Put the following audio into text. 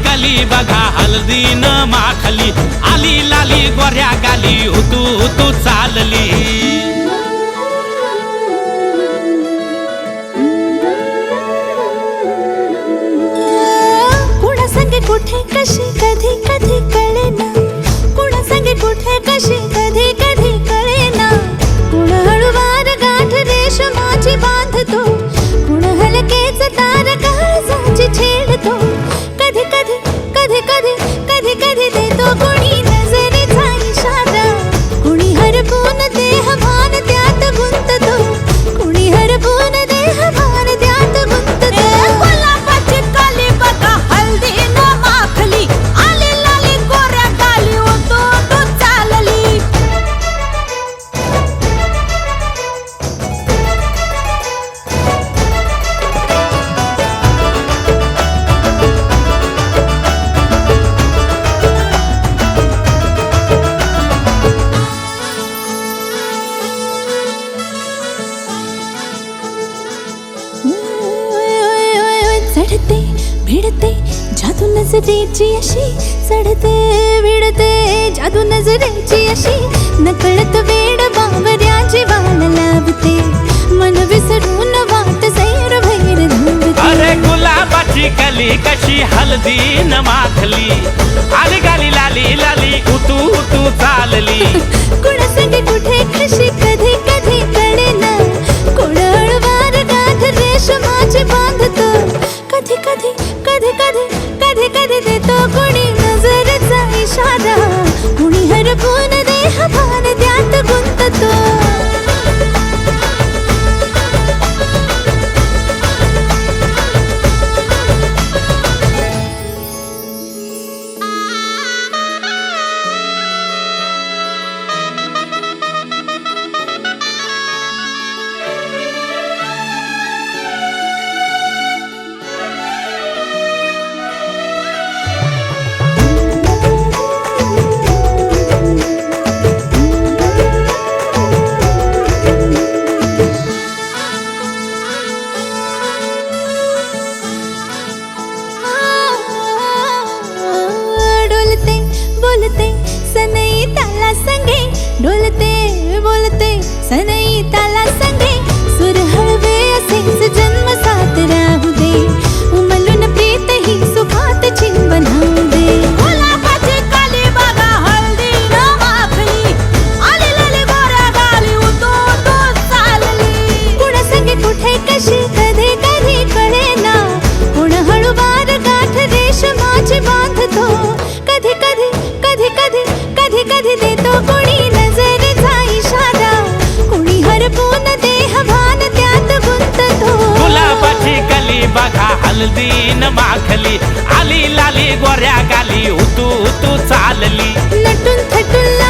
कली बघा हल्दी न माखली आली लाली गोऱ्या गाली उतू उतू चालली कुणा संगे कुठे कशी कधी कधी कळेना कुणा संगे कुठे कशी कधी कधी कळेना कुण हळूवार गाठ रेशमाची बांधतो कुण हलकेच तार काळजाची छेडतो कधी कधी कधी कधी कधी कधी देतो कुणी नजरेचा इशारा कुणी हरपून देह नजरेची अशी चढते विडते जादू नजरेची अशी नकळत वेड बावऱ्या जीवाला लावते मन विसरून वाट सैर भैर धावते अरे गुलाबाची कली कशी हळदीन माखली आली गाली लाली लाली उतू उतू चालली कुणासंगे कुठे कशी कधी कधी कळेना कोण हळवार गाठ रेशमाची बांधतो कधी कधी कधी कधी कधी कधी देतो कोणी नजरेचा इशारा कुणी हरपून देह भान त्यात गुंततो बोलते सनई ताला संगे डोलते बोलते सनई ताला संगे सुर हळवे असेच जन्म साथ राहू दे उमलून प्रीत ही सुखात चिंबन होऊ दे गुलाबाची काली बघा हळदी न माखली आली लाली गोऱ्या गाली उतू उतू चालली कुणा संगे कुठे कशी कधी कधी कळेना कुण हळूवार गाठ रेशमाची बांधतो कधी कधी कधी कधी कधी कधी देतो कोणी नजरेचा इशारा कोणी हरपून देह भान त्यात गुंततो गुलाबाची कली बघा हळदीन माखली आली लाली गोऱ्या गाली उतू उतू चालली नटून थटून